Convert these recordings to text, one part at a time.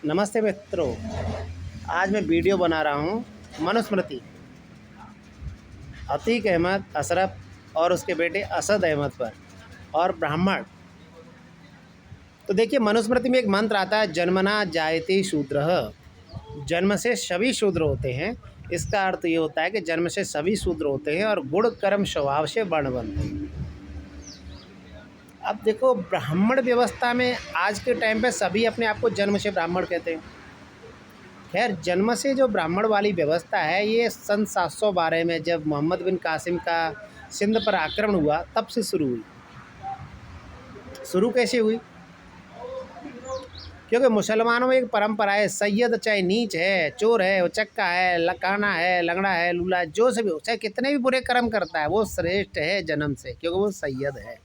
नमस्ते मित्रों। आज मैं वीडियो बना रहा हूँ मनुस्मृति, अतीक अहमद अशरफ और उसके बेटे असद अहमद पर और ब्राह्मण। तो देखिए, मनुस्मृति में एक मंत्र आता है, जन्मना जायते शूद्रः। जन्म से सभी शूद्र होते हैं। इसका अर्थ ये होता है कि जन्म से सभी शूद्र होते हैं और गुण कर्म स्वभाव से वर्ण बनते हैं। अब देखो, ब्राह्मण व्यवस्था में आज के टाइम पे सभी अपने आप को जन्म से ब्राह्मण कहते हैं। खैर, जन्म से जो ब्राह्मण वाली व्यवस्था है, ये सन 712 में जब मोहम्मद बिन कासिम का सिंध पर आक्रमण हुआ तब से शुरू हुई। शुरू कैसे हुई? क्योंकि मुसलमानों में एक परंपरा है, सैयद चाहे नीच है, चोर है, उचक्का है, लकाना है, लंगड़ा है, लूला है, जो से भी हो, चाहे कितने भी बुरे कर्म करता है, वो श्रेष्ठ है जन्म से, क्योंकि वो सैयद है।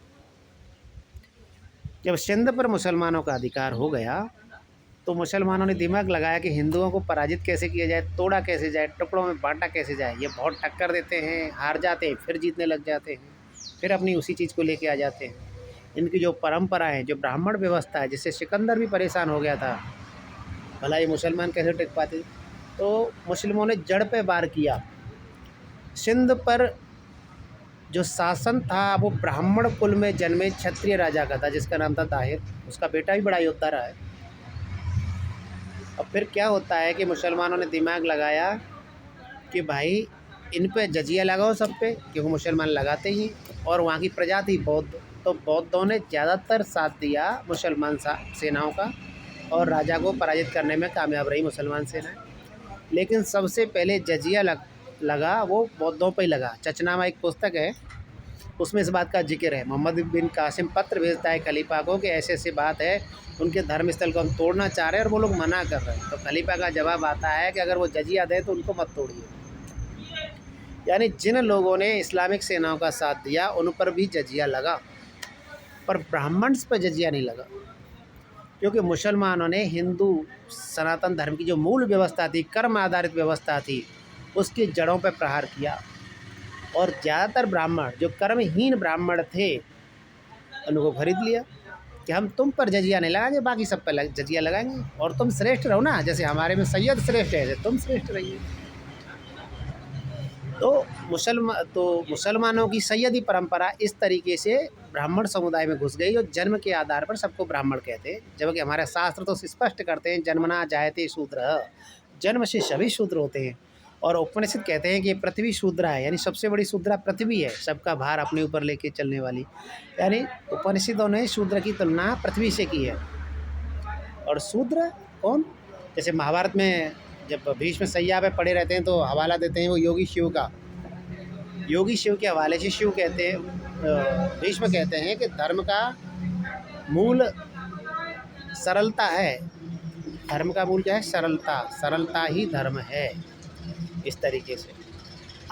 जब सिंध पर मुसलमानों का अधिकार हो गया तो मुसलमानों ने दिमाग लगाया कि हिंदुओं को पराजित कैसे किया जाए, तोड़ा कैसे जाए, टुकड़ों में बांटा कैसे जाए। ये बहुत टक्कर देते हैं, हार जाते हैं, फिर जीतने लग जाते हैं, फिर अपनी उसी चीज़ को लेके आ जाते हैं। इनकी जो परंपरा है, जो ब्राह्मण व्यवस्था है, जिससे सिकंदर भी परेशान हो गया था, भला ये मुसलमान कैसे टिक पाते। तो मुस्लिमों ने जड़ पे वार किया। सिंध पर जो शासन था वो ब्राह्मण कुल में जन्मे क्षत्रिय राजा का था, जिसका नाम था ताहिर। उसका बेटा भी बड़ा योद्धा रहा है। और फिर क्या होता है कि मुसलमानों ने दिमाग लगाया कि भाई इन पे जजिया लगाओ सब पे, क्योंकि मुसलमान लगाते ही, और वहाँ की प्रजा थी बौद्ध। तो बौद्धों ने ज़्यादातर साथ दिया मुसलमान सेनाओं का, और राजा को पराजित करने में कामयाब रही मुसलमान सेनाएं। लेकिन सबसे पहले जजिया लगा वो बौद्धों पर ही लगा। चचनामा एक पुस्तक है, उसमें इस बात का जिक्र है। मोहम्मद बिन कासिम पत्र भेजता है खलीफा को कि ऐसे ऐसी बात है, उनके धर्म स्थल को हम तोड़ना चाह रहे हैं और वो लोग मना कर रहे हैं। तो खलीफा का जवाब आता है कि अगर वो जजिया दे तो उनको मत तोड़िए। यानी जिन लोगों ने इस्लामिक सेनाओं का साथ दिया उन पर भी जजिया लगा, पर ब्राह्मण पर जजिया नहीं लगा, क्योंकि मुसलमानों ने हिंदू सनातन धर्म की जो मूल व्यवस्था थी, कर्म आधारित व्यवस्था थी, उसकी जड़ों पर प्रहार किया। और ज़्यादातर ब्राह्मण जो कर्महीन ब्राह्मण थे, उनको खरीद लिया कि हम तुम पर जजिया नहीं लगाएंगे, बाकी सब पर जजिया लगाएंगे, और तुम श्रेष्ठ रहो ना, जैसे हमारे में सैयद श्रेष्ठ है, तुम श्रेष्ठ रहिए। तो मुसलमानों की सैयदी परंपरा इस तरीके से ब्राह्मण समुदाय में घुस गई, और जन्म के आधार पर सबको ब्राह्मण कहते हैं। जबकि हमारे शास्त्र तो स्पष्ट करते हैं, जन्मना जायते शूद्रः, जन्म से सभी शूद्र होते हैं। और उपनिषद कहते हैं कि पृथ्वी शूद्रा है, यानी सबसे बड़ी शूद्रा पृथ्वी है, सबका भार अपने ऊपर लेके चलने वाली। यानी उपनिषदों ने शूद्र की तुलना पृथ्वी से की है। और शूद्र कौन? जैसे महाभारत में जब भीष्म सैया पे पड़े रहते हैं तो हवाला देते हैं वो योगी शिव का। योगी शिव के हवाले से शिव कहते हैं, भीष्म कहते हैं कि धर्म का मूल सरलता है। धर्म का मूल क्या है? सरलता। सरलता ही धर्म है, इस तरीके से।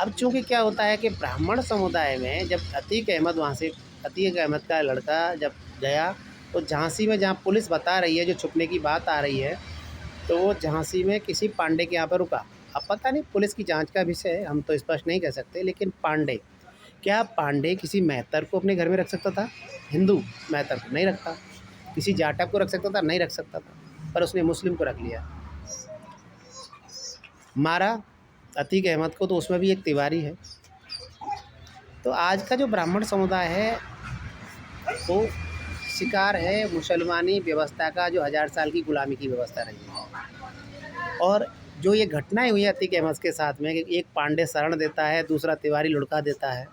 अब चूँकि क्या होता है कि ब्राह्मण समुदाय में जब अतीक अहमद का लड़का जब गया तो झांसी में, जहाँ पुलिस बता रही है, जो छुपने की बात आ रही है, तो वो झांसी में किसी पांडे के यहाँ पर रुका। अब पता नहीं, पुलिस की जांच का विषय है, हम तो स्पष्ट नहीं कह सकते। लेकिन क्या पांडे किसी मेहतर को अपने घर में रख सकता था? हिंदू मेहतर को नहीं रखता। किसी जाटव को रख सकता था? नहीं रख सकता था। पर उसने मुस्लिम को रख लिया, मारा अतीक अहमद को। तो उसमें भी एक तिवारी है। तो आज का जो ब्राह्मण समुदाय है वो शिकार है मुसलमानी व्यवस्था का, जो 1000 साल की गुलामी की व्यवस्था रही है। और जो ये घटनाएं हुई अतीक अहमद के साथ में, कि एक पांडे शरण देता है, दूसरा तिवारी लुढ़का देता है,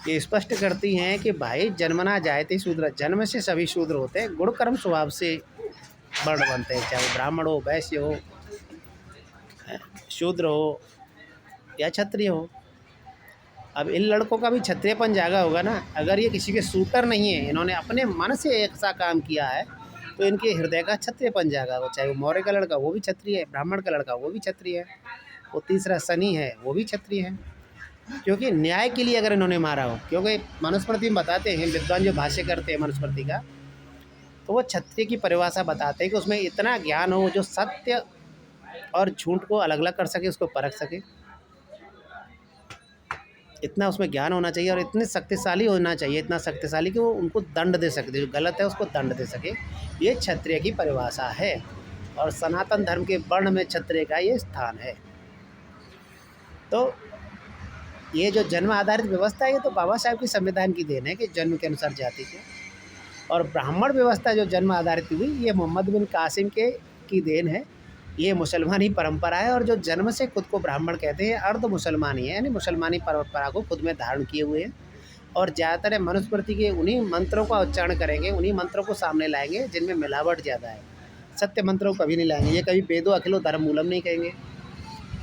ये स्पष्ट करती हैं कि भाई जन्मना जायते शूद्र, जन्म से सभी शूद्र होते हैं, गुण कर्म स्वभाव से वर्ण बनते हैं, चाहे वो ब्राह्मण हो, वैश्य हो, शूद्र हो या क्षत्रिय हो। अब इन लड़कों का भी क्षत्रियपन जागा होगा ना। अगर ये किसी के सूटर नहीं है, इन्होंने अपने मन से ऐसा काम किया है, तो इनके हृदय का क्षत्रियपन जागा हो। चाहे वो मौर्य का लड़का, वो भी क्षत्रिय है, ब्राह्मण का लड़का, वो भी क्षत्रिय है, वो तीसरा शनि है, वो भी क्षत्रिय है। क्योंकि न्याय के लिए अगर इन्होंने मारा हो, क्योंकि मनुस्मृति में बताते हैं, विद्वान जो भाष्य करते हैं मनुस्मृति का, तो वो क्षत्रिय की परिभाषा बताते हैं कि उसमें इतना ज्ञान हो जो सत्य और झूठ को अलग अलग कर सके, उसको परख सके। इतना उसमें ज्ञान होना चाहिए और इतने शक्तिशाली होना चाहिए, इतना शक्तिशाली कि वो उनको दंड दे सके, जो गलत है उसको दंड दे सके। ये क्षत्रिय की परिभाषा है और सनातन धर्म के वर्ण में क्षत्रिय का ये स्थान है। तो ये जो जन्म आधारित व्यवस्था है, ये तो बाबा साहब की संविधान की देन है कि जन्म के अनुसार जाति के, और ब्राह्मण व्यवस्था जो जन्म आधारित हुई, ये मोहम्मद बिन कासिम के की देन है। ये मुसलमानी परंपरा है और जो जन्म से खुद को ब्राह्मण कहते हैं अर्ध मुसलमानी है, यानी मुसलमानी परंपरा को खुद में धारण किए हुए हैं और ज़्यादातर मनुस्मृति के उन्हीं मंत्रों का उच्चारण करेंगे, उन्हीं मंत्रों को सामने लाएंगे जिनमें मिलावट ज़्यादा है। सत्य मंत्रों को कभी नहीं लाएंगे, ये कभी वेदो अखिलो धर्म मूलम नहीं कहेंगे।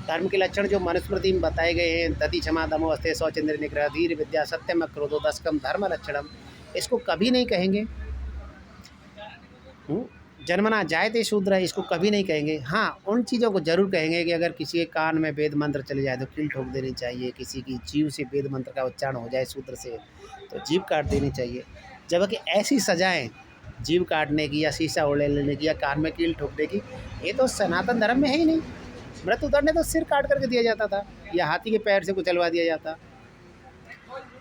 धर्म के लक्षण जो मनुस्मृति में बताए गए हैं, दति क्षमा दमो अस्ते शौचंद्र निग्रह धीर विद्या सत्यम क्रोधो दशकम धर्म लक्षणम, इसको कभी नहीं कहेंगे। जन्मना जायते शूद्र है, इसको कभी नहीं कहेंगे। हाँ, उन चीज़ों को ज़रूर कहेंगे कि अगर किसी के कान में वेद मंत्र चले जाए तो कील ठोक देनी चाहिए, किसी की जीभ से वेद मंत्र का उच्चारण हो जाए शूद्र से तो जीभ काट देनी चाहिए। जबकि ऐसी सजाएं जीभ काटने की या शीशा उड़े लेने की या कान में कील ठोकने की, ये तो सनातन धर्म में है ही नहीं। मृत्युदंड ने तो सिर काट करके दिया जाता था या हाथी के पैर से कुचलवा दिया जाता।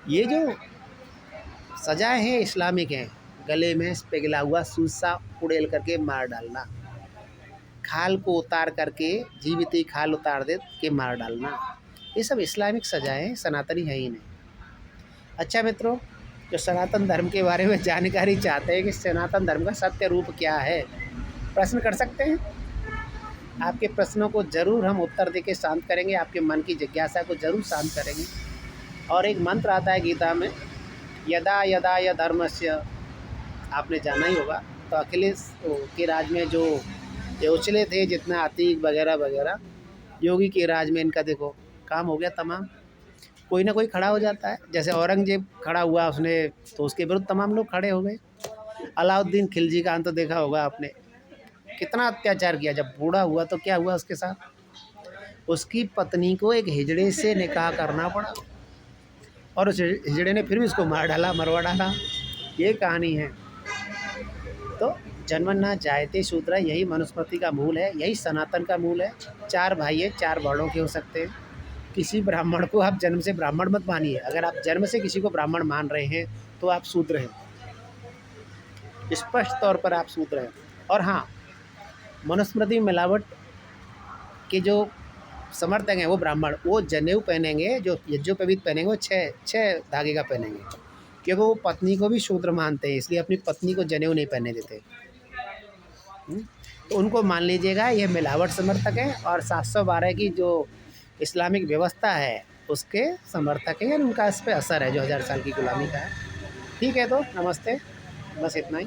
ये जो सजाएं हैं इस्लामिक हैं, गले में पिघला हुआ सूसा उड़ेल करके मार डालना, खाल को उतार करके जीवित ही खाल उतार दे के मार डालना, ये सब इस्लामिक सजाएं, सनातनी है ही नहीं। अच्छा मित्रों, जो सनातन धर्म के बारे में जानकारी चाहते हैं कि सनातन धर्म का सत्य रूप क्या है, प्रश्न कर सकते हैं। आपके प्रश्नों को ज़रूर हम उत्तर देके शांत करेंगे, आपके मन की जिज्ञासा को ज़रूर शांत करेंगे। और एक मंत्र आता है गीता में, यदा यदा य धर्मस्य, आपने जाना ही होगा। तो अखिलेश के राज में जो योचले थे, जितना अतीक वगैरह वगैरह, योगी के राज में इनका देखो काम हो गया तमाम। कोई ना कोई खड़ा हो जाता है, जैसे औरंगजेब खड़ा हुआ उसने, तो उसके विरुद्ध तमाम लोग खड़े हो गए। अलाउद्दीन खिलजी का अंत तो देखा होगा आपने, कितना अत्याचार किया। जब बूढ़ा हुआ तो क्या हुआ उसके साथ, उसकी पत्नी को एक हिजड़े से निकाह करना पड़ा और उस हिजड़े ने फिर भी उसको मार डाला, मरवा डाला। ये कहानी है। तो जन्मना जायते शूद्र, यही मनुस्मृति का मूल है, यही सनातन का मूल है। 4 भाई है, 4 वर्णों के हो सकते हैं। किसी ब्राह्मण को आप जन्म से ब्राह्मण मत मानिए। अगर आप जन्म से किसी को ब्राह्मण मान रहे हैं तो आप शूद्र हैं, स्पष्ट तौर पर आप शूद्र हैं। और हाँ, मनुस्मृति में मिलावट के जो समर्थक हैं वो ब्राह्मण, वो जनेऊ पहनेंगे, जो यज्ञोपवीत पहनेंगे वो 6 धागे का पहनेंगे, क्योंकि वो पत्नी को भी शूद्र मानते हैं, इसलिए अपनी पत्नी को जनेऊ नहीं पहनने देते। तो उनको मान लीजिएगा ये मिलावट समर्थक है, और 712 की जो इस्लामिक व्यवस्था है उसके समर्थक है, यानी उनका इस पर असर है जो 1000 साल की गुलामी का है। ठीक है, तो नमस्ते, बस इतना ही।